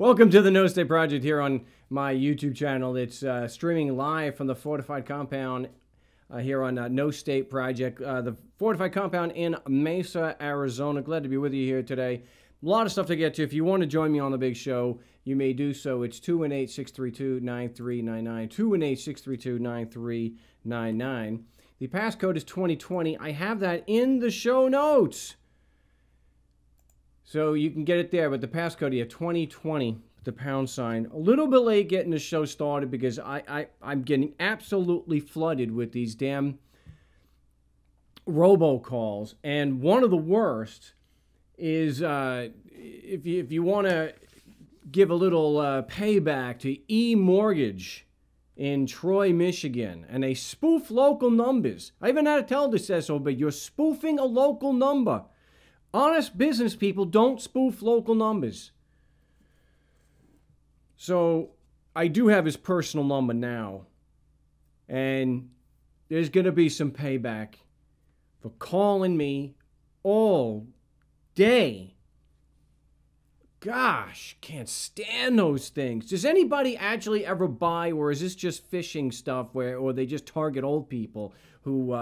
Welcome to the No State Project here on my YouTube channel. It's streaming live from the fortified compound here on No State Project. The fortified compound in Mesa, Arizona. Glad to be with you here today. A lot of stuff to get to. If you want to join me on the big show, you may do so. It's 218-632-9399. 218-632-9399. The passcode is 2020. I have that in the show notes. So you can get it there, but the passcode here, 2020, the pound sign. A little bit late getting the show started because I'm getting absolutely flooded with these damn robocalls. And one of the worst is if you want to give a little payback to E-Mortgage in Troy, Michigan, and they spoof local numbers. I even had to tell this SOB, you're spoofing a local number. Honest business people don't spoof local numbers. So I do have his personal number now. And there's going to be some payback for calling me all day. Gosh, can't stand those things. Does anybody actually ever buy, or is this just phishing stuff or they just target old people who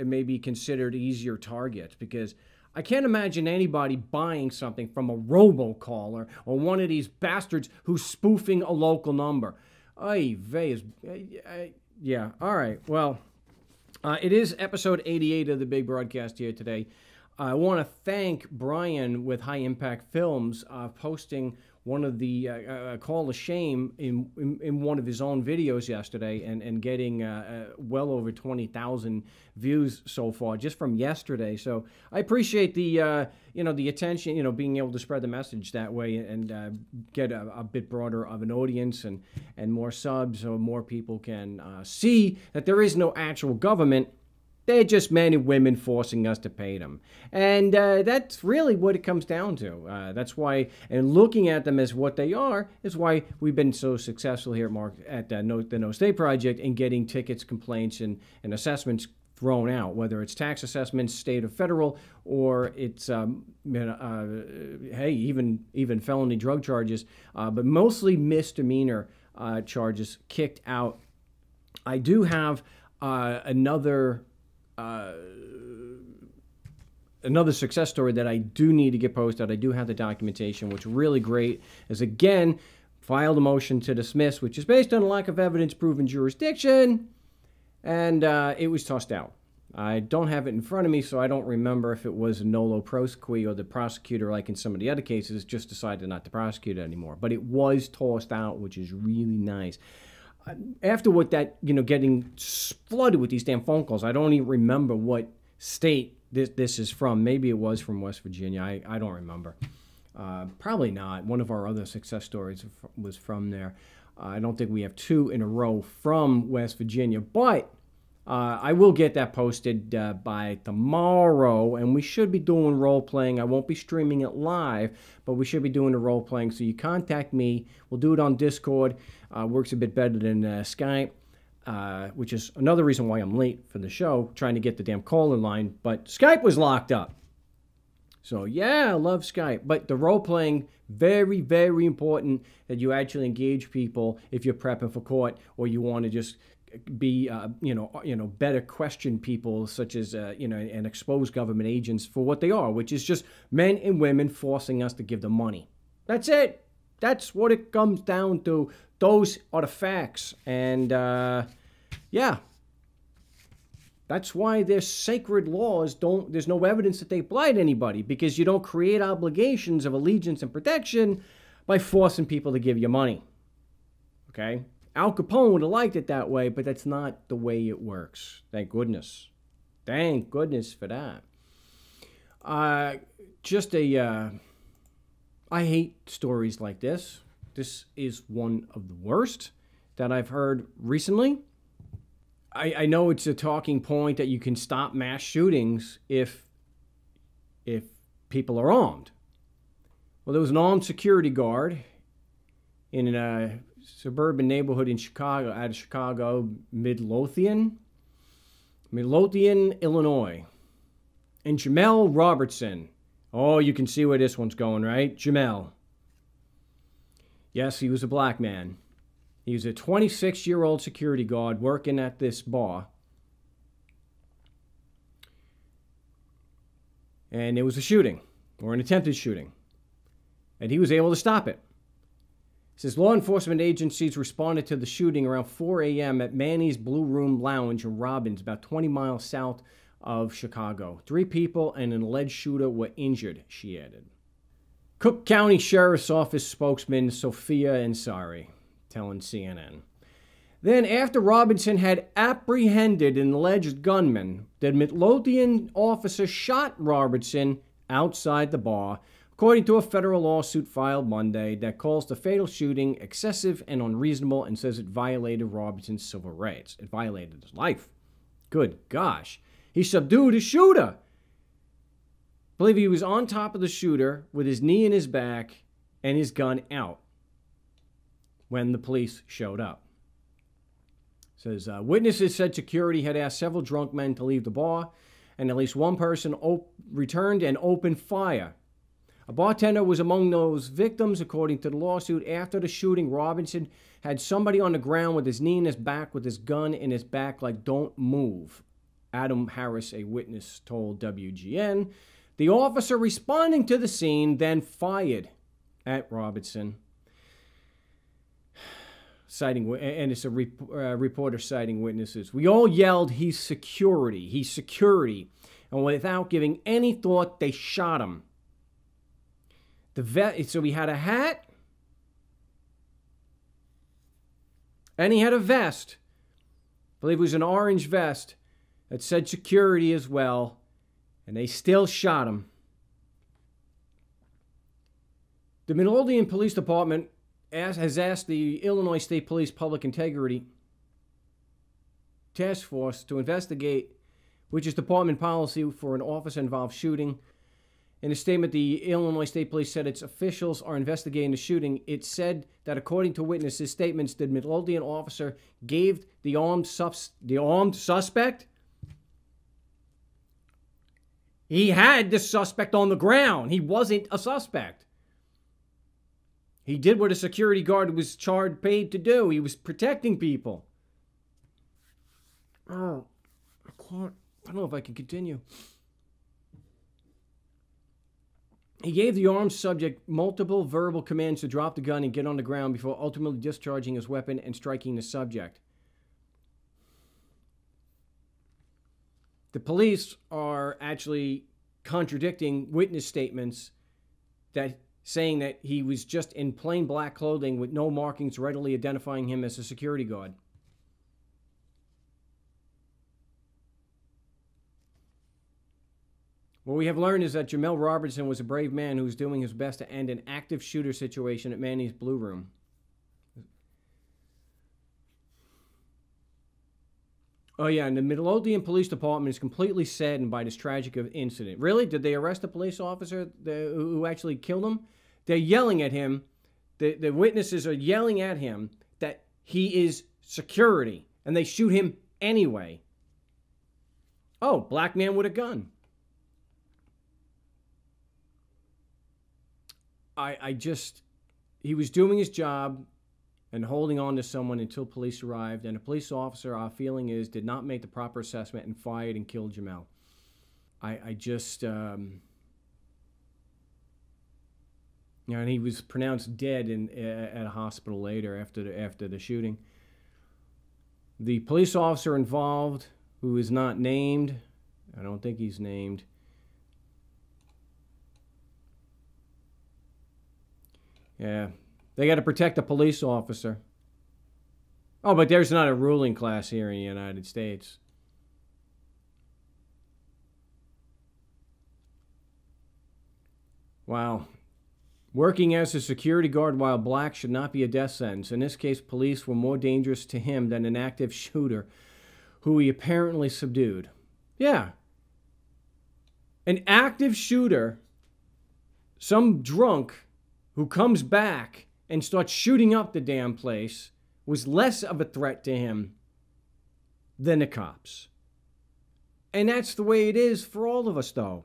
may be considered easier targets? Because I can't imagine anybody buying something from a robocaller or one of these bastards who's spoofing a local number. Yeah, all right. Well, it is episode 88 of the big broadcast here today. I want to thank Brian with High Impact Films posting one of the Call to Shame in one of his own videos yesterday and getting well over 20,000 views so far just from yesterday. So I appreciate the the attention, being able to spread the message that way and get a bit broader of an audience and more subs so more people can see that there is no actual government. They're just men and women forcing us to pay them. And that's really what it comes down to. That's why, and looking at them as what they are, is why we've been so successful here at the No State Project in getting tickets, complaints, and assessments thrown out, whether it's tax assessments, state or federal, or it's, hey, even felony drug charges, but mostly misdemeanor charges kicked out. I do have another success story that I do need to get posted. I do have the documentation, which is really great. Is again, filed a motion to dismiss, which is based on a lack of evidence proven jurisdiction, and it was tossed out. I don't have it in front of me, so I don't remember if it was a nolo prosequi or the prosecutor, like in some of the other cases, just decided not to prosecute it anymore. But it was tossed out, which is really nice. After what that, getting flooded with these damn phone calls, I don't even remember what state this is from. Maybe it was from West Virginia. I don't remember. Probably not. One of our other success stories was from there. I don't think we have two in a row from West Virginia, but I will get that posted by tomorrow, and we should be doing role-playing. I won't be streaming it live, but we should be doing the role-playing. So you contact me. We'll do it on Discord. Works a bit better than Skype, which is another reason why I'm late for the show, trying to get the damn call-in line. But Skype was locked up. So, yeah, I love Skype. But the role-playing, very, very important that you actually engage people if you're prepping for court or you want to just be, better question people such as, and expose government agents for what they are, which is just men and women forcing us to give them money. That's it. That's what it comes down to. Those are the facts. And, yeah. That's why their sacred laws there's no evidence that they apply to anybody, because you don't create obligations of allegiance and protection by forcing people to give you money. Okay? Al Capone would have liked it that way, but that's not the way it works. Thank goodness. Thank goodness for that. I hate stories like this. This is one of the worst that I've heard recently. I know it's a talking point that you can stop mass shootings if people are armed. Well, there was an armed security guard in a suburban neighborhood in Chicago, out of Chicago, Midlothian, Illinois. And Jamel Robertson. Oh, you can see where this one's going, right? Jamel. Yes, he was a black man. He was a 26-year-old security guard working at this bar. And it was a shooting, or an attempted shooting. And he was able to stop it. It says law enforcement agencies responded to the shooting around 4 a.m. at Manny's Blue Room Lounge in Robbins, about 20 miles south of Chicago. 3 people and an alleged shooter were injured, she added. Cook County Sheriff's Office spokesman Sophia Ansari telling CNN. Then, after Robinson had apprehended an alleged gunman, the Midlothian officer shot Robertson outside the bar, according to a federal lawsuit filed Monday that calls the fatal shooting excessive and unreasonable and says it violated Robertson's civil rights. It violated his life. Good gosh. He subdued a shooter. I believe he was on top of the shooter with his knee in his back and his gun out when the police showed up. It says, witnesses said security had asked several drunk men to leave the bar, and at least one person returned and opened fire. A bartender was among those victims, according to the lawsuit. After the shooting, Robinson had somebody on the ground with his knee in his back with his gun in his back like, don't move. Adam Harris, a witness, told WGN. The officer responding to the scene then fired at Robinson. And it's a reporter citing witnesses. We all yelled, he's security, he's security. And without giving any thought, they shot him. So he had a hat, and he had a vest. I believe it was an orange vest that said security as well, and they still shot him. The Midlothian Police Department has asked the Illinois State Police Public Integrity Task Force to investigate, which is department policy for an officer-involved shooting. In a statement, the Illinois State Police said its officials are investigating the shooting. It said that according to witnesses' statements, the Midlothian officer gave the armed suspect. He had the suspect on the ground. He wasn't a suspect. He did what a security guard was paid to do. He was protecting people. Oh, I don't know if I can continue. He gave the armed subject multiple verbal commands to drop the gun and get on the ground before ultimately discharging his weapon and striking the subject. The police are actually contradicting witness statements that saying that he was just in plain black clothing with no markings readily identifying him as a security guard. What we have learned is that Jamel Robertson was a brave man who was doing his best to end an active shooter situation at Manny's Blue Room. Oh, yeah, and the Midlothian Police Department is completely saddened by this tragic incident. Really? Did they arrest a police officer who actually killed him? They're yelling at him. The witnesses are yelling at him that he is security, and they shoot him anyway. Oh, black man with a gun. He was doing his job and holding on to someone until police arrived, and a police officer, our feeling is, did not make the proper assessment and fired and killed Jamel. And he was pronounced dead at a hospital later after the shooting. The police officer involved, who is not named, I don't think he's named, yeah, they got to protect the police officer. Oh, but there's not a ruling class here in the United States. Wow. Working as a security guard while black should not be a death sentence. In this case, police were more dangerous to him than an active shooter who he apparently subdued. Yeah. An active shooter, some drunk who comes back and starts shooting up the damn place, was less of a threat to him than the cops. And that's the way it is for all of us, though.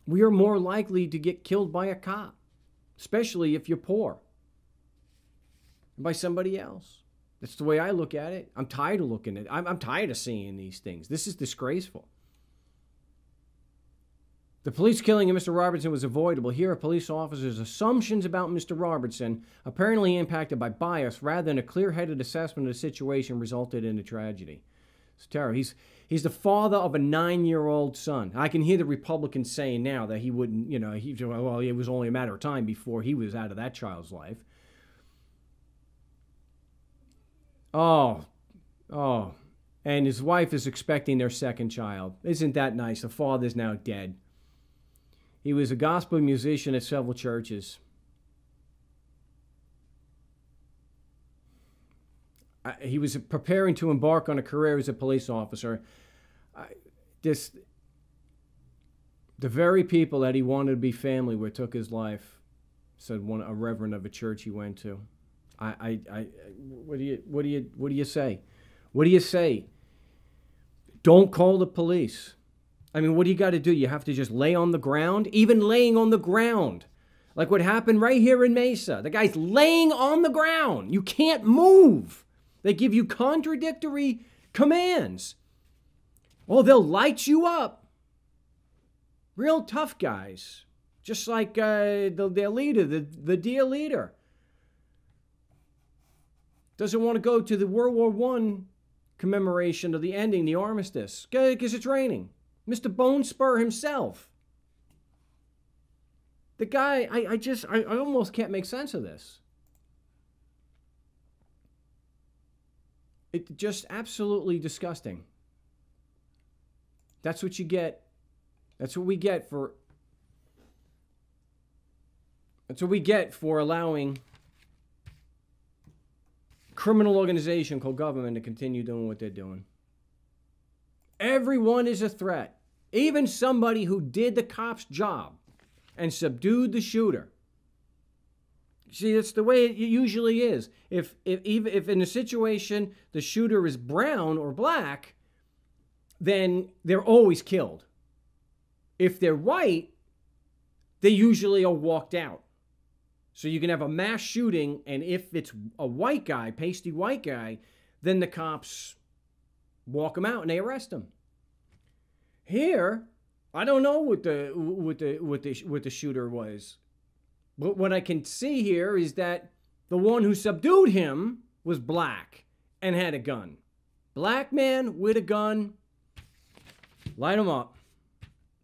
We are more likely to get killed by a cop, especially if you're poor. by somebody else. That's the way I look at it. I'm tired of looking at it. I'm tired of seeing these things. This is disgraceful. The police killing of Mr. Robertson was avoidable. Here are police officers' assumptions about Mr. Robertson, apparently impacted by bias rather than a clear-headed assessment of the situation, resulted in a tragedy. It's terrible. He's the father of a 9-year-old son. I can hear the Republicans saying now that he wouldn't, it was only a matter of time before he was out of that child's life. Oh. And his wife is expecting their second child. Isn't that nice? The father's now dead. He was a gospel musician at several churches. He was preparing to embark on a career as a police officer. The very people that he wanted to be family with took his life, said a reverend of a church he went to. What do you say? What do you say? Don't call the police. I mean, what do you got to do? You have to just lay on the ground? Even laying on the ground. Like what happened right here in Mesa. The guy's laying on the ground. You can't move. They give you contradictory commands. Oh, they'll light you up. Real tough guys. Just like their leader, the dear leader. Doesn't want to go to the World War I commemoration of the ending, the armistice, because it's raining. Mr. Bone Spur himself. The guy, I almost can't make sense of this. It's just absolutely disgusting. That's what you get. That's what we get for allowing a criminal organization called government to continue doing what they're doing. Everyone is a threat. Even somebody who did the cop's job and subdued the shooter. See, that's the way it usually is. If in a situation the shooter is brown or black, then they're always killed. If they're white, they usually are walked out. So you can have a mass shooting, and if it's a white guy, pasty white guy, then the cops walk him out and they arrest him. Here, I don't know what the shooter was. But what I can see here is that the one who subdued him was black and had a gun. Black man with a gun. Light him up.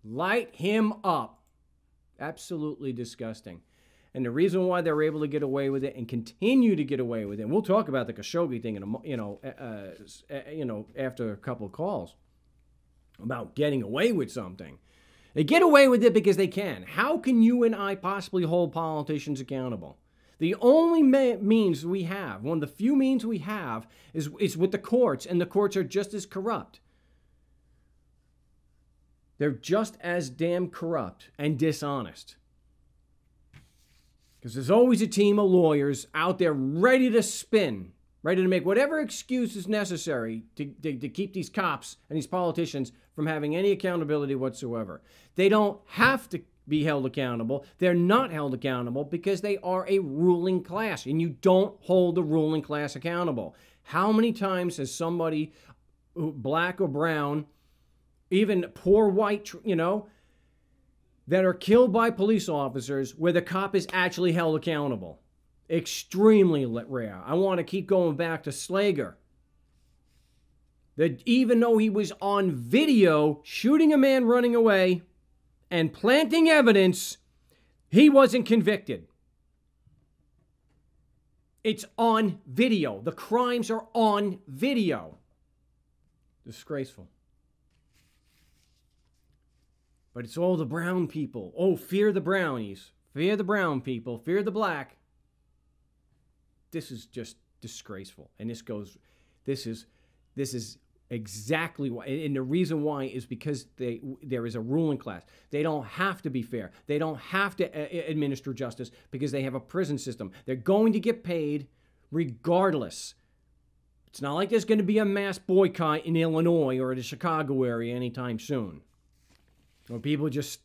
Light him up. Absolutely disgusting. And the reason why they're able to get away with it and continue to get away with it, and we'll talk about the Khashoggi thing after a couple of calls about getting away with something. They get away with it because they can. How can you and I possibly hold politicians accountable? The only means we have, one of the few means we have, is with the courts, and the courts are just as corrupt. They're just as damn corrupt and dishonest. Because there's always a team of lawyers out there ready to spin, ready to make whatever excuse is necessary to keep these cops and these politicians from having any accountability whatsoever. They don't have to be held accountable. They're not held accountable because they are a ruling class, and you don't hold the ruling class accountable. How many times has somebody, black or brown, even poor white, that are killed by police officers where the cop is actually held accountable? Extremely rare. I want to keep going back to Slager. That even though he was on video shooting a man running away and planting evidence, he wasn't convicted. It's on video. The crimes are on video. Disgraceful. But it's all the brown people. Oh, fear the brownies. Fear the brown people. Fear the black. This is just disgraceful. And this is exactly why. And the reason why is because there is a ruling class. They don't have to be fair. They don't have to administer justice because they have a prison system. They're going to get paid regardless. It's not like there's going to be a mass boycott in Illinois or the Chicago area anytime soon. Or people just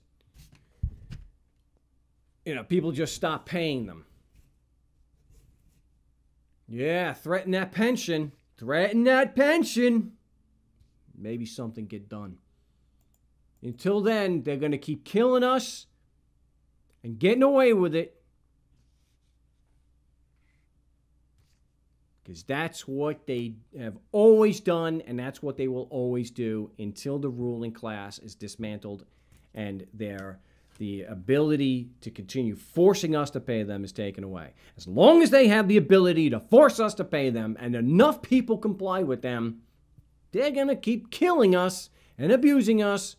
stop paying them. Yeah, threaten that pension. Threaten that pension. Maybe something get done. Until then, they're going to keep killing us and getting away with it. Because that's what they have always done, and that's what they will always do until the ruling class is dismantled and the ability to continue forcing us to pay them is taken away. As long as they have the ability to force us to pay them and enough people comply with them, they're going to keep killing us and abusing us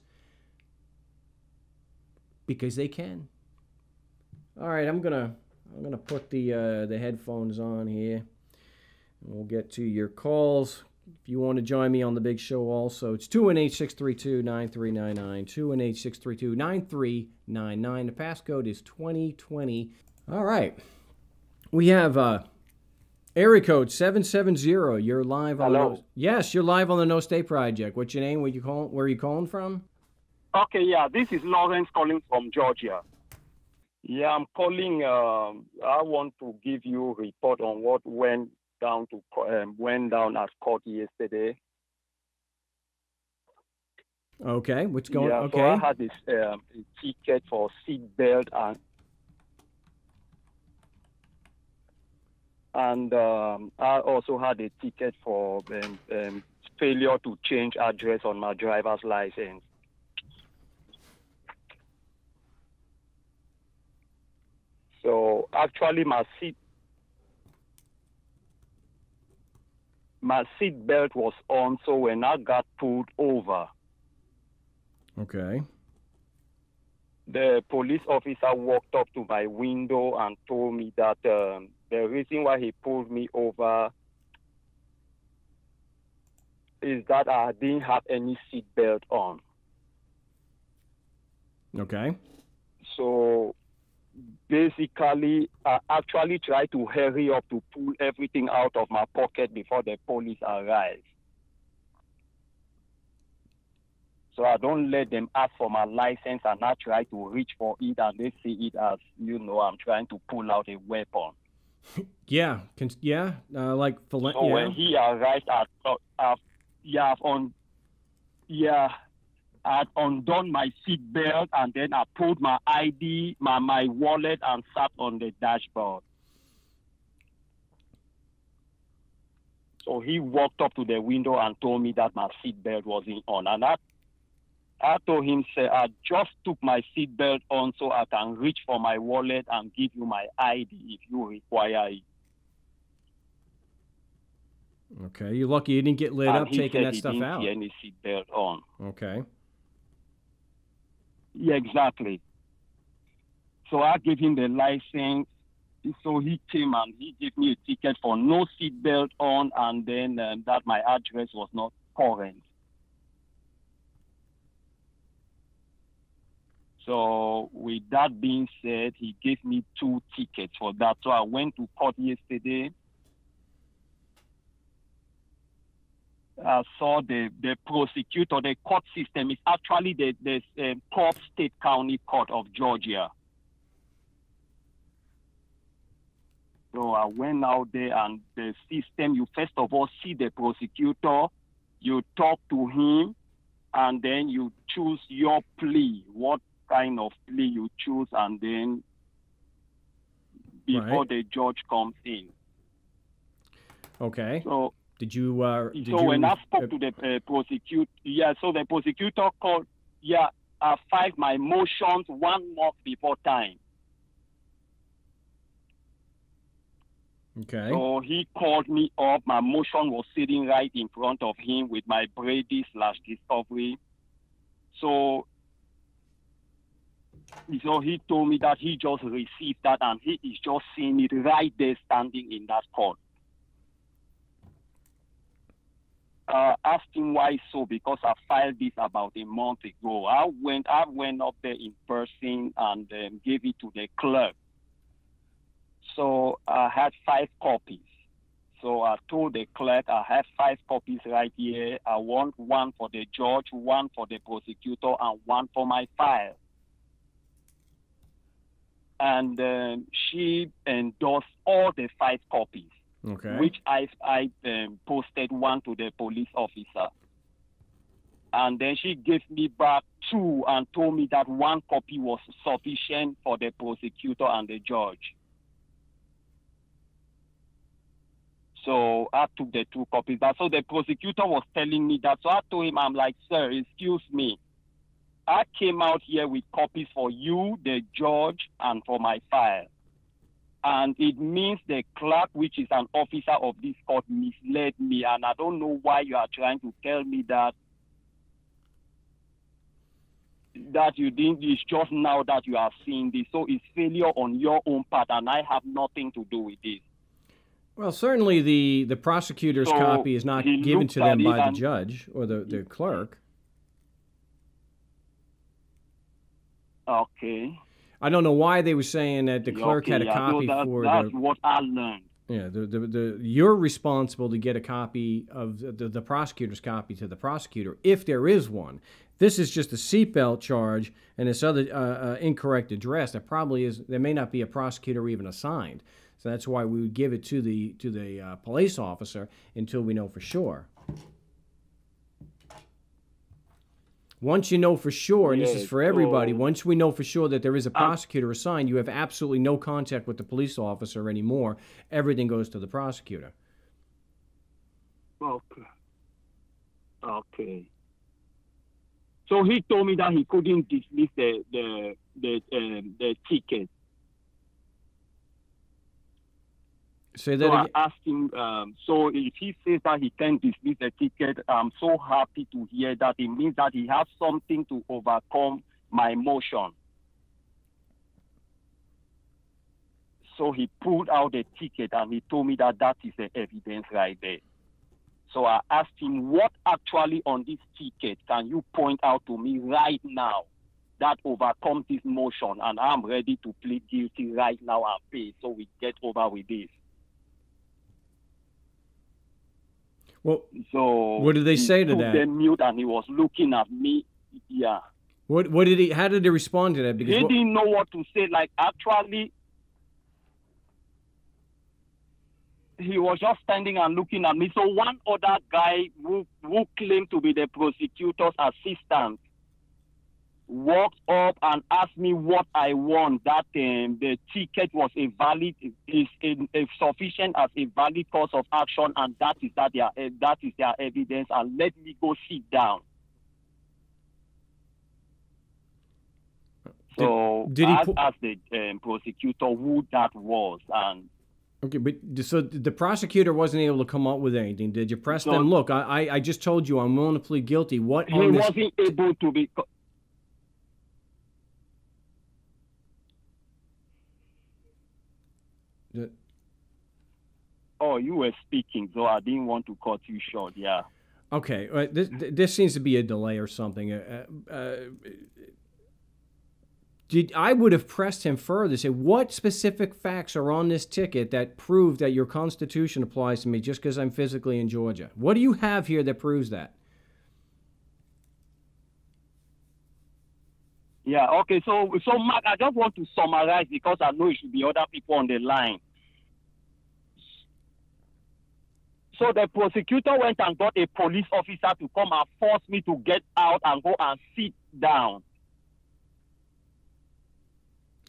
because they can. All right, I'm gonna put the headphones on here. We'll get to your calls. If you want to join me on the big show also, it's 218-632-9399, 218-632-9399. The passcode is 2020. All right. We have area code 770. You're live on Hello. Yes, you're live on the No State Project. What's your name? Where are you calling from? Okay, yeah, this is Lawrence calling from Georgia. Yeah, I'm calling. I want to give you a report on what went down at court yesterday. Okay, what's going on? Yeah, Okay. so I had this a ticket for seat belt and I also had a ticket for failure to change address on my driver's license. So actually, my seat belt was on. So when I got pulled over, Okay. the police officer walked up to my window and told me that the reason why he pulled me over is that I didn't have any seat belt on. Okay. So basically, I actually tried to hurry up to pull everything out of my pocket before the police arrived. So I don't let them ask for my license, and I try to reach for it, and they see it as, I'm trying to pull out a weapon. Yeah. Like So yeah. when he arrived, I'd undone my seat belt, and then I pulled my ID, my wallet, and sat on the dashboard. So he walked up to the window and told me that my seat belt wasn't on. And I told him, say, I just took my seat belt on so I can reach for my wallet and give you my ID if you require it. Okay, you're lucky you didn't get lit And up taking that stuff he out. didn't see any seat belt on. Okay. Yeah, exactly. So I gave him the license. So he came and he gave me a ticket for no seat belt on, and then that my address was not current. So with that being said, he gave me 2 tickets for that. So I went to court yesterday. I saw the prosecutor. The court system is actually the Court State County Court of Georgia. So I went out there, and the system, you first of all see the prosecutor, you talk to him, and then you choose your plea, what kind of plea you choose, and then before the judge comes in. Okay. So did you? When I spoke to the prosecutor, so the prosecutor called, I filed my motions 1 month before time. Okay. So he called me up. My motion was sitting right in front of him with my Brady/discovery. So he told me that he just received that, and he is just seeing it right there standing in that court. Asked him why so, because I filed this about a month ago. I went up there in person and gave it to the clerk. So I had 5 copies. So I told the clerk, I have 5 copies right here. I want 1 for the judge, 1 for the prosecutor, and 1 for my file. And she endorsed all the 5 copies. Okay. which I posted one to the police officer. And then she gave me back 2 and told me that 1 copy was sufficient for the prosecutor and the judge. So I took the 2 copies. So the prosecutor was telling me that. So I told him, I'm like, sir, excuse me. I came out here with copies for you, the judge, and for my file. And it means the clerk, which is an officer of this court, misled me. And I don't know why you are trying to tell me that you didn't. It's just now that you have seen this. So it's failure on your own part, and I have nothing to do with this. Well, certainly the prosecutor's copy is not given to them by the judge or the clerk. Okay. I don't know why they were saying that the clerk had a copy for that's what I learned. Yeah, you're responsible to get a copy of the prosecutor's copy to the prosecutor if there is one. This is just a seatbelt charge and this other incorrect address. There may not be a prosecutor even assigned. So that's why we would give it to the police officer until we know for sure. Once you know for sure, and this is for everybody, once we know for sure that there is a prosecutor assigned, you have absolutely no contact with the police officer anymore. Everything goes to the prosecutor. Okay. Okay. So he told me that he couldn't dismiss the ticket. Say that so again. I asked him, so if he says that he can't dismiss the ticket, I'm so happy to hear that. It means that he has something to overcome my motion. So he pulled out the ticket and he told me that that is the evidence right there. So I asked him, what actually on this ticket can you point out to me right now that overcomes this motion? And I'm ready to plead guilty right now and pay so we get over with this. Well, so what did they say to that? He took the mute and he was looking at me. Yeah. What did he? How did he respond to that? Because he didn't know what to say. Like actually, he was just standing and looking at me. So one other guy who claimed to be the prosecutor's assistant walked up and asked me what I want. That the ticket was sufficient as a valid cause of action, and that is their evidence. And let me go sit down. So did I asked the prosecutor who that was, and okay, but so the prosecutor wasn't able to come up with anything. Did you press them? Look, I just told you I'm willing to plead guilty. What he wasn't able to be. Oh, you were speaking, so I didn't want to cut you short. Yeah. Okay. This seems to be a delay or something. I would have pressed him further. Say, what specific facts are on this ticket that prove that your Constitution applies to me just because I'm physically in Georgia? What do you have here that proves that? Yeah. Okay. So Mark, I just want to summarize because I know it should be other people on the line. So the prosecutor went and got a police officer to come and force me to get out and go and sit down.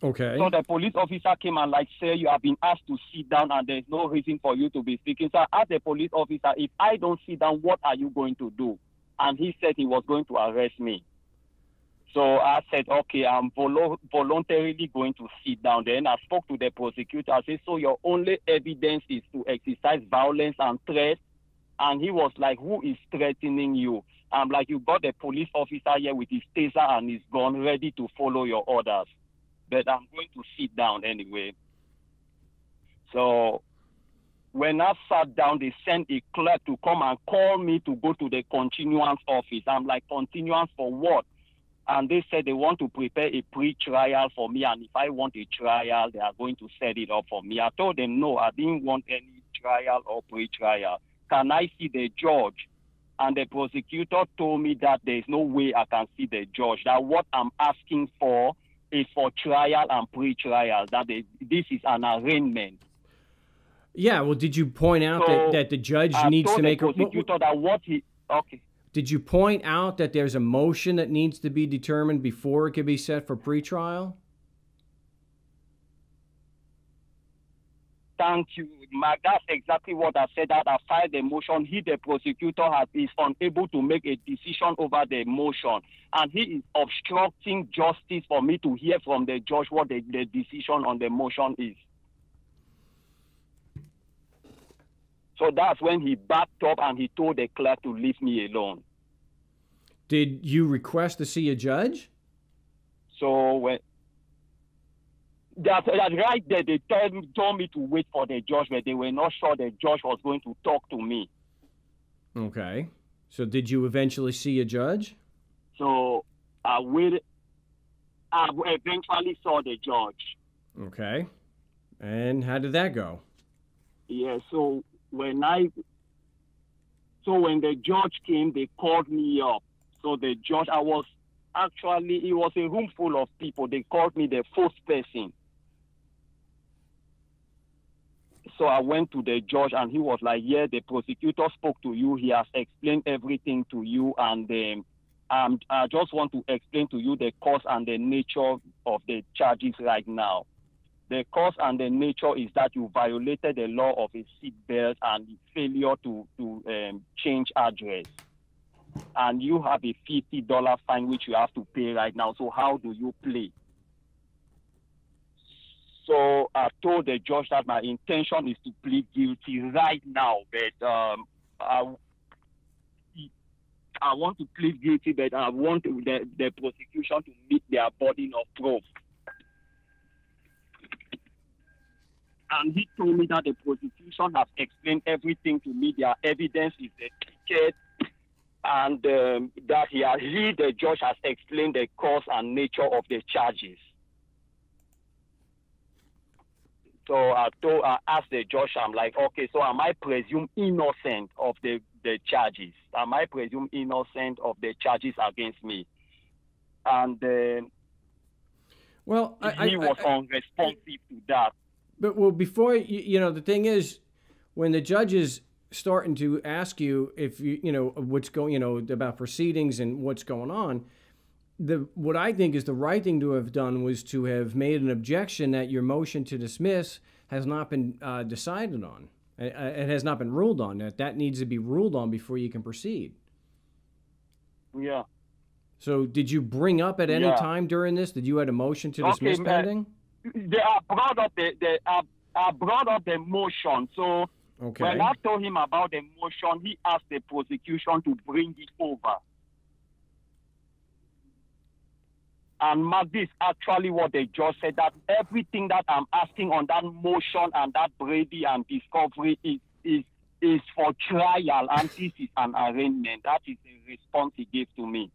Okay. So the police officer came and like, sir, you have been asked to sit down and there's no reason for you to be speaking. So I asked the police officer, if I don't sit down, what are you going to do? And he said he was going to arrest me. So I said, okay, I'm voluntarily going to sit down. Then I spoke to the prosecutor. I said, so your only evidence is to exercise violence and threat? And he was like, who is threatening you? I'm like, you got the police officer here with his taser and his gun ready to follow your orders. But I'm going to sit down anyway. So when I sat down, they sent a clerk to come and call me to go to the continuance office. I'm like, continuance for what? And they said they want to prepare a pre-trial for me. And if I want a trial, they are going to set it up for me. I told them, no, I didn't want any trial or pre-trial. Can I see the judge? And the prosecutor told me that there's no way I can see the judge. That what I'm asking for is for trial and pre-trial. That this is an arraignment. Yeah, well, did you point out So that the judge I needs to told the make a... prosecutor that what he okay. Did you point out that there's a motion that needs to be determined before it could be set for pretrial? Thank you, Mark. That's exactly what I said. That I filed the motion. He, the prosecutor, is unable to make a decision over the motion, and he is obstructing justice for me to hear from the judge what the decision on the motion is. So that's when he backed up and he told the clerk to leave me alone. Did you request to see a judge? So when that right there, they told me to wait for the judge, but they were not sure the judge was going to talk to me. Okay. So did you eventually see a judge? So I waited. I eventually saw the judge. Okay. And how did that go? Yeah. So when the judge came, they called me up. So the judge, it was a room full of people. They called me the fourth person. So I went to the judge and he was like, yeah, the prosecutor spoke to you. He has explained everything to you. And I just want to explain to you the cause and the nature of the charges right now. The cause and the nature is that you violated the law of a seatbelt and failure to change address. And you have a $50 fine which you have to pay right now. So how do you play? So I told the judge that my intention is to plead guilty right now, but I want to plead guilty, but I want the prosecution to meet their burden of proof. And he told me that the prosecution has explained everything to me. Their evidence is the ticket, and that the judge has explained the cause and nature of the charges. So I asked the judge, I'm like, okay, so am I presumed innocent of the charges? Am I presumed innocent of the charges against me? And well, he was unresponsive to that. But well, before the thing is, when the judge is starting to ask you if what's going, about proceedings and what's going on, what I think is the right thing to have done was to have made an objection that your motion to dismiss has not been decided on. It has not been ruled on. That needs to be ruled on before you can proceed. Yeah. So did you bring up at any time during this that you had a motion to dismiss pending? I brought up the motion. So when I told him about the motion, he asked the prosecution to bring it over. And this is actually what the judge said, that everything that I'm asking on that motion and that Brady and discovery is for trial, and this is an arraignment. That is the response he gave to me.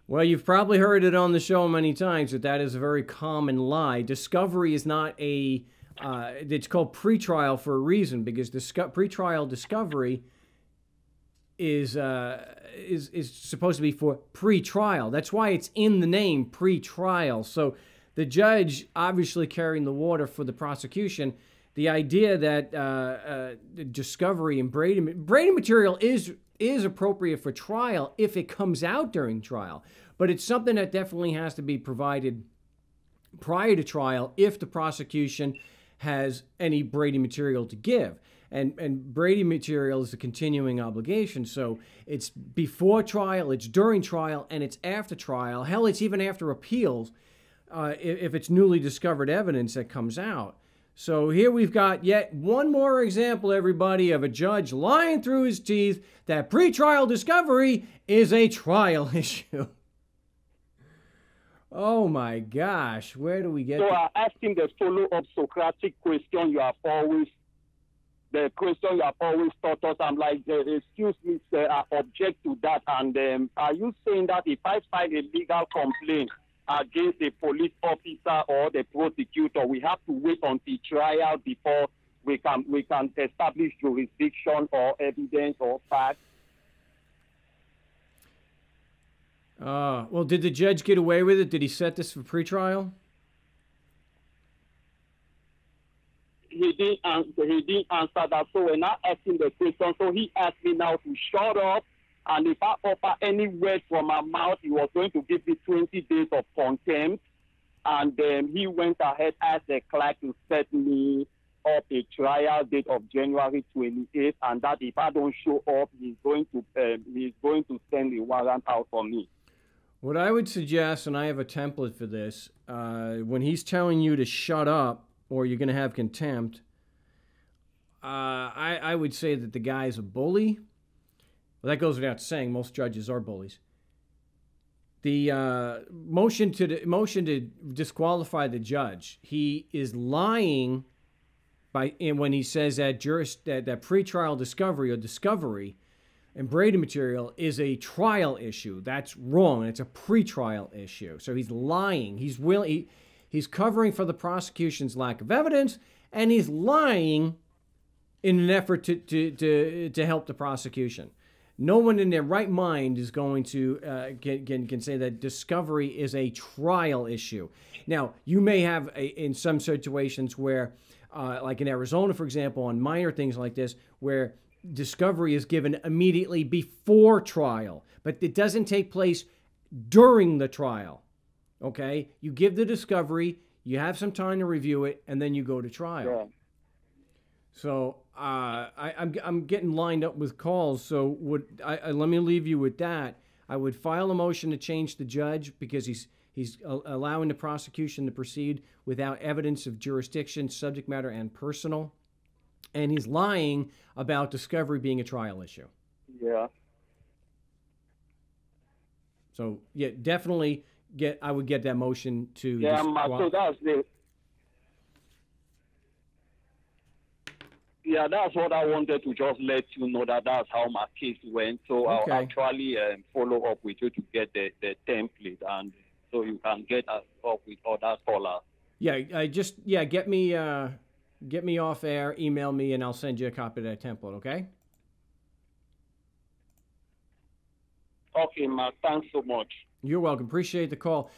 Well, you've probably heard it on the show many times that is a very common lie. Discovery is not it's called pretrial for a reason, because pretrial discovery is supposed to be for pre-trial. That's why it's in the name, pre-trial. So the judge obviously carrying the water for the prosecution. The idea that the discovery and Brady material is appropriate for trial if it comes out during trial, but it's something that definitely has to be provided prior to trial if the prosecution has any Brady material to give. And Brady material is a continuing obligation. So it's before trial, it's during trial, and it's after trial. Hell, it's even after appeals if it's newly discovered evidence that comes out. So here we've got yet one more example, everybody, of a judge lying through his teeth that pretrial discovery is a trial issue. Oh my gosh, where do we get So I asked him the follow-up Socratic question the question you have always taught us. I'm like, excuse me, sir, I object to that. And are you saying that if I file a legal complaint against a police officer or the prosecutor, we have to wait until trial before we can establish jurisdiction or evidence or fact? Well, did the judge get away with it? Did he set this for pretrial? he didn't answer that. So when I asked him the question, so he asked me now to shut up. And if I offer any word from my mouth, he was going to give me 20 days of contempt. And then he went ahead as the clerk to set me up a trial date of January 28th, and that if I don't show up, he's going to send a warrant out for me. What I would suggest, and I have a template for this, when he's telling you to shut up or you're going to have contempt, I would say that the guy's a bully. Well, that goes without saying. Most judges are bullies. The motion to disqualify the judge, he is lying when he says that that pretrial discovery or discovery and Brady material is a trial issue. That's wrong. It's a pretrial issue. So he's lying. He's covering for the prosecution's lack of evidence, and he's lying in an effort to help the prosecution. No one in their right mind is going to can say that discovery is a trial issue. Now, you may have in some situations where, like in Arizona, for example, on minor things like this, where discovery is given immediately before trial, but it doesn't take place during the trial. Okay? You give the discovery, you have some time to review it, and then you go to trial. Yeah. So I'm getting lined up with calls. So let me leave you with that. I would file a motion to change the judge because he's allowing the prosecution to proceed without evidence of jurisdiction, subject matter, and personal, and he's lying about discovery being a trial issue. Yeah. So yeah, definitely I would get that motion to. Yeah, so that's the. Yeah, that's what I wanted to just let you know that's how my case went. So okay. I'll actually follow up with you to get the template, and so you can get up with other callers. Yeah, get me off air, email me, and I'll send you a copy of that template. Okay. Okay, Mark. Thanks so much. You're welcome. Appreciate the call.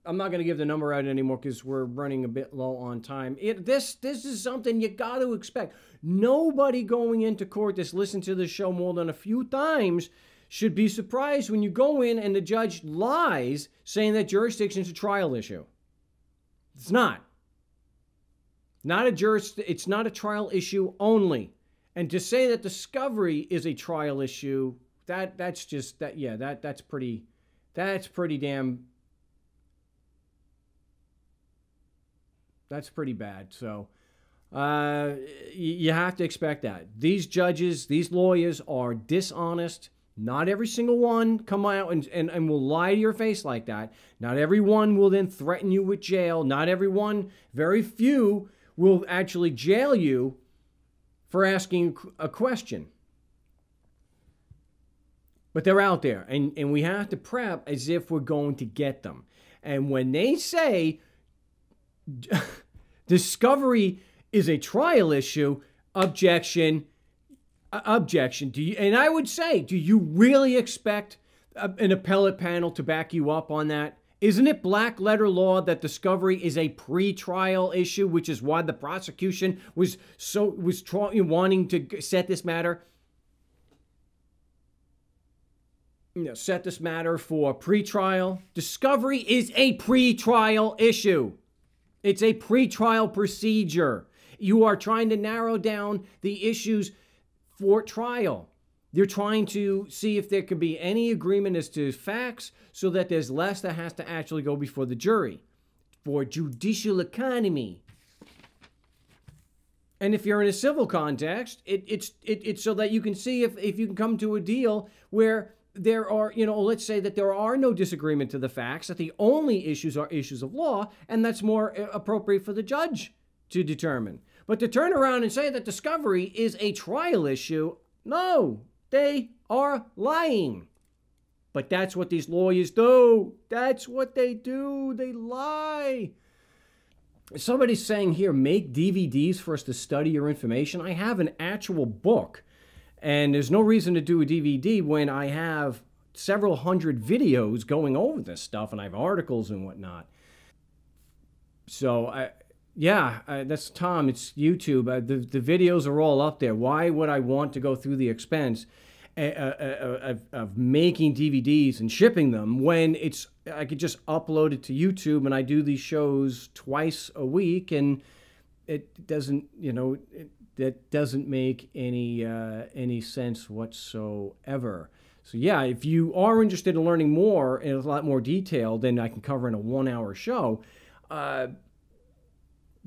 I'm not going to give the number out anymore because we're running a bit low on time. This is something you got to expect. Nobody going into court that's listened to this show more than a few times should be surprised when you go in and the judge lies saying that jurisdiction is a trial issue. It's not. It's not a trial issue only. And to say that discovery is a trial issue, that's pretty damn. That's pretty bad. So you have to expect that. These judges, these lawyers are dishonest. Not every single one come out and will lie to your face like that. Not everyone will then threaten you with jail. Not everyone, very few, will actually jail you for asking a question. But they're out there, and we have to prep as if we're going to get them. And when they say discovery is a trial issue, objection. And I would say, do you really expect an appellate panel to back you up on that? Isn't it black letter law that discovery is a pre-trial issue, which is why the prosecution was wanting to set this matter? Set this matter for pre-trial. Discovery is a pre-trial issue. It's a pre-trial procedure. You are trying to narrow down the issues for trial. You're trying to see if there can be any agreement as to facts so that there's less that has to actually go before the jury for judicial economy. And if you're in a civil context, it's so that you can see if you can come to a deal where there are, let's say that there are no disagreement to the facts, that the only issues are issues of law, and that's more appropriate for the judge to determine. But to turn around and say that discovery is a trial issue, no, they are lying. But that's what these lawyers do. That's what they do. They lie. Somebody's saying here, make DVDs for us to study your information. I have an actual book. And there's no reason to do a DVD when I have several hundred videos going over this stuff and I have articles and whatnot. So Yeah, that's Tom. It's YouTube. The videos are all up there. Why would I want to go through the expense of making DVDs and shipping them when I could just upload it to YouTube, and I do these shows twice a week, and it doesn't, that doesn't make any sense whatsoever. So yeah, if you are interested in learning more in a lot more detail than I can cover in a 1-hour show,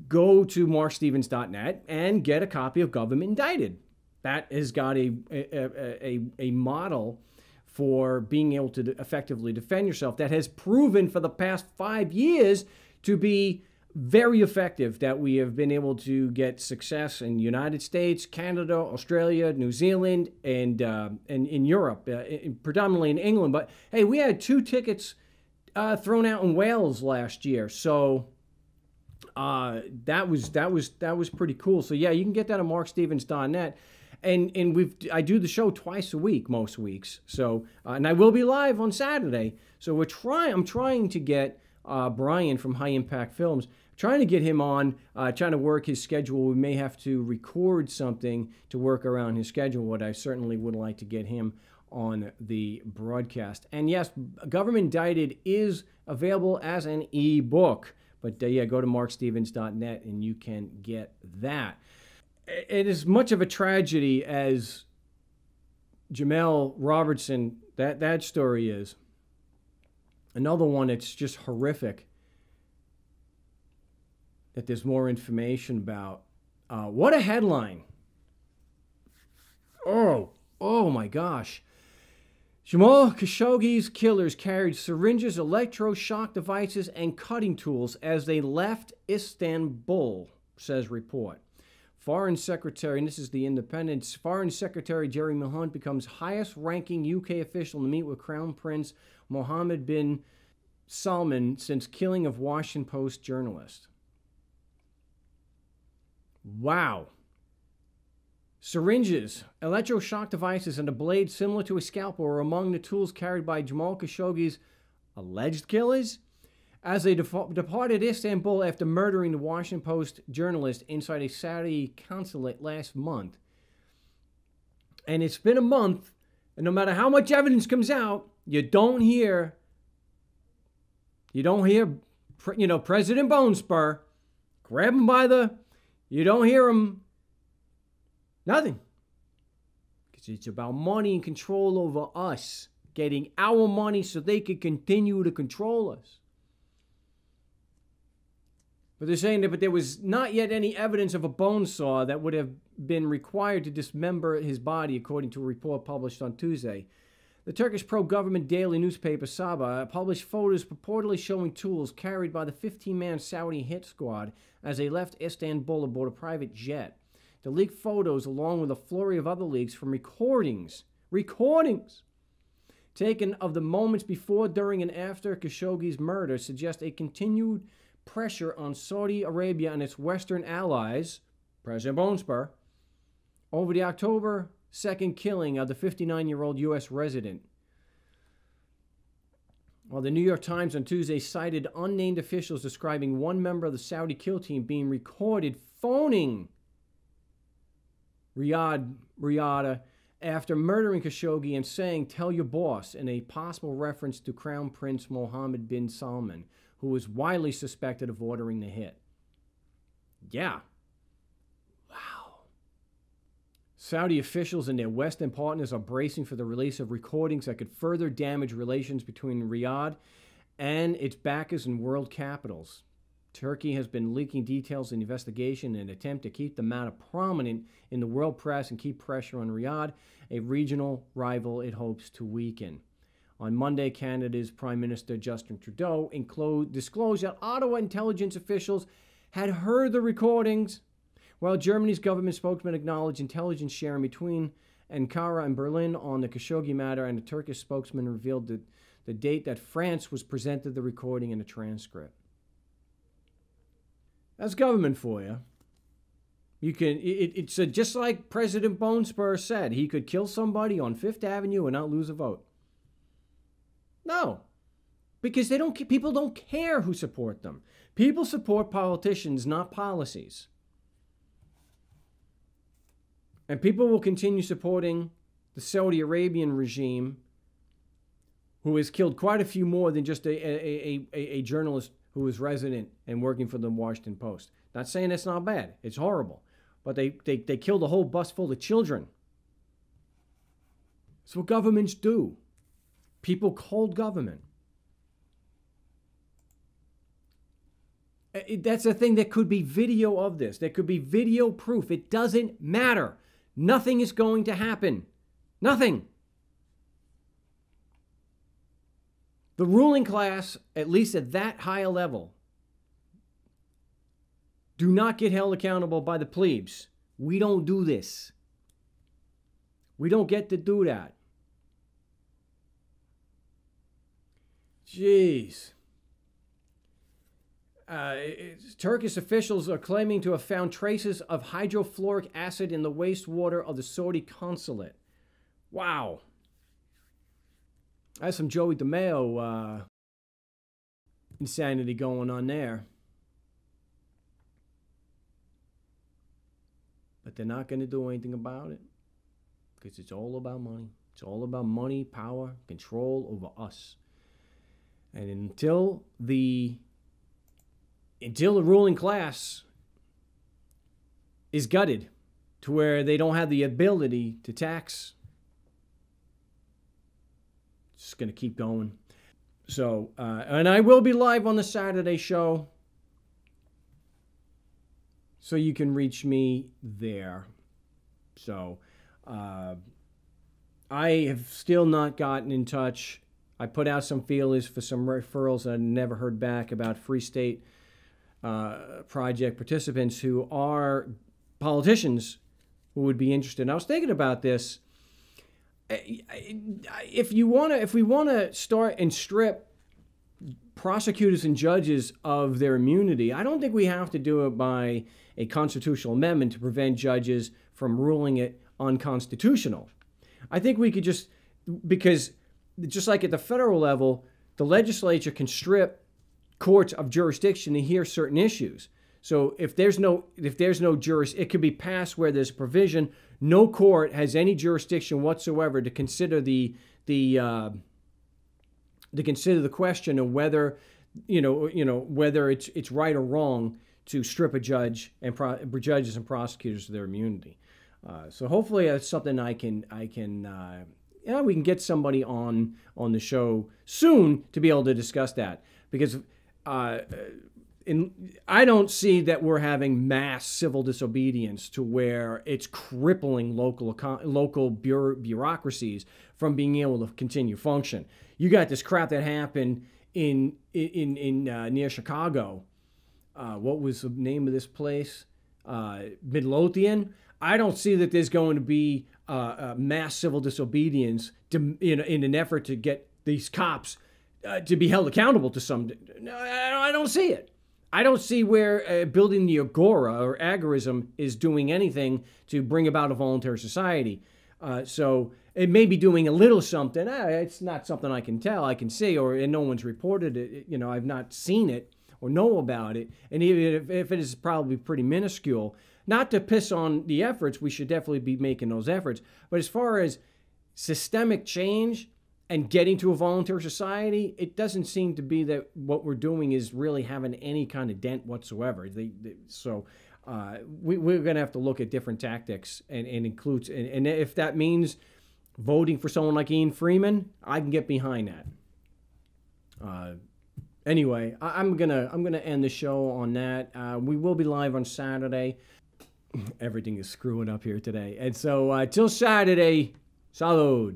go to markstevens.net and get a copy of Government Indicted. That has got a model for being able to effectively defend yourself that has proven for the past 5 years to be very effective, that we have been able to get success in the United States, Canada, Australia, New Zealand, and in Europe, predominantly in England. But hey, we had 2 tickets thrown out in Wales last year, so that was pretty cool. So yeah, you can get that on markstevens.net. And I do the show twice a week, most weeks. So and I will be live on Saturday. So I'm trying to get Brian from High Impact Films, trying to get him on, trying to work his schedule. We may have to record something to work around his schedule, but I certainly would like to get him on the broadcast. And yes, Government Indicted is available as an ebook. But yeah, go to markstevens.net and you can get that. It is much of a tragedy as Jamel Robertson, that story is. Another one that's just horrific that there's more information about. What a headline. Oh my gosh. Jamal Khashoggi's killers carried syringes, electroshock devices, and cutting tools as they left Istanbul, says report. Foreign Secretary, and this is the Independent, Foreign Secretary Jeremy Hunt becomes highest-ranking UK official to meet with Crown Prince Mohammed bin Salman since killing of Washington Post journalist. Wow. Syringes, electroshock devices, and a blade similar to a scalpel were among the tools carried by Jamal Khashoggi's alleged killers as they departed Istanbul after murdering the Washington Post journalist inside a Saudi consulate last month. And it's been a month, and no matter how much evidence comes out, you don't hear, President Bone Spur grab him by you don't hear him. Nothing. Because it's about money and control over us. Getting our money so they can continue to control us. But they're saying that there was not yet any evidence of a bone saw that would have been required to dismember his body, according to a report published on Tuesday. The Turkish pro-government daily newspaper Sabah published photos purportedly showing tools carried by the 15-man Saudi hit squad as they left Istanbul aboard a private jet. The leaked photos, along with a flurry of other leaks from recordings taken of the moments before, during, and after Khashoggi's murder, suggest a continued pressure on Saudi Arabia and its Western allies, President Bone Spur, over the October 2nd killing of the 59-year-old U.S. resident. While the New York Times on Tuesday cited unnamed officials describing one member of the Saudi kill team being recorded phoning Riyadh after murdering Khashoggi and saying, "Tell your boss," in a possible reference to Crown Prince Mohammed bin Salman, who was widely suspected of ordering the hit. Yeah. Wow. Saudi officials and their Western partners are bracing for the release of recordings that could further damage relations between Riyadh and its backers and world capitals. Turkey has been leaking details in the investigation in an attempt to keep the matter prominent in the world press and keep pressure on Riyadh, a regional rival it hopes to weaken. On Monday, Canada's Prime Minister Justin Trudeau disclosed that Ottawa intelligence officials had heard the recordings, while Germany's government spokesman acknowledged intelligence sharing between Ankara and Berlin on the Khashoggi matter, and the Turkish spokesman revealed the date that France was presented the recording and a transcript. That's government for you. It's just like President Bone Spur said. He could kill somebody on Fifth Avenue and not lose a vote. No. Because people don't care who support them. People support politicians, not policies. And people will continue supporting the Saudi Arabian regime, who has killed quite a few more than just a journalist who was resident and working for the Washington Post. Not saying that's not bad. It's horrible. But they killed a whole bus full of children. That's what governments do. People hold government. That's the thing. There could be video of this. There could be video proof. It doesn't matter. Nothing is going to happen. Nothing. The ruling class, at least at that higher level, do not get held accountable by the plebes. We don't do this. We don't get to do that. Jeez. Turkish officials are claiming to have found traces of hydrofluoric acid in the wastewater of the Saudi consulate. Wow. That's some Joey DeMeo insanity going on there. But they're not going to do anything about it because it's all about money. It's all about money, power, control over us. And until the ruling class is gutted to where they don't have the ability to tax, it's just going to keep going. So, and I will be live on the Saturday show, so you can reach me there. So, I have still not gotten in touch. I put out some feelers for some referrals that I never heard back about Free State Project participants who are politicians who would be interested. And I was thinking about this. If we want to start and strip prosecutors and judges of their immunity, I don't think we have to do it by a constitutional amendment to prevent judges from ruling it unconstitutional. I think we could because just like at the federal level, the legislature can strip courts of jurisdiction to hear certain issues. So if there's no it could be passed where there's a provision, no court has any jurisdiction whatsoever to consider the question of whether whether it's right or wrong to strip a judge and judges and prosecutors of their immunity. So hopefully that's something we can get somebody on the show soon to be able to discuss that, because I don't see that we're having mass civil disobedience to where it's crippling local bureaucracies from being able to continue function. You got this crap that happened in near Chicago. What was the name of this place? Midlothian. I don't see that there's going to be mass civil disobedience in an effort to get these cops to be held accountable to some. I don't see it. I don't see where building the agora or agorism is doing anything to bring about a voluntary society. So it may be doing a little something. It's not something I can tell, I can see, and no one's reported it. I've not seen it or know about it. And even if it is probably pretty minuscule, not to piss on the efforts, we should definitely be making those efforts. But as far as systemic change and getting to a voluntary society, it doesn't seem to be that what we're doing is really having any kind of dent whatsoever. So we're going to have to look at different tactics and include, and if that means voting for someone like Ian Freeman, I can get behind that. Anyway, I'm gonna end the show on that. We will be live on Saturday. Everything is screwing up here today, and so till Saturday, salud.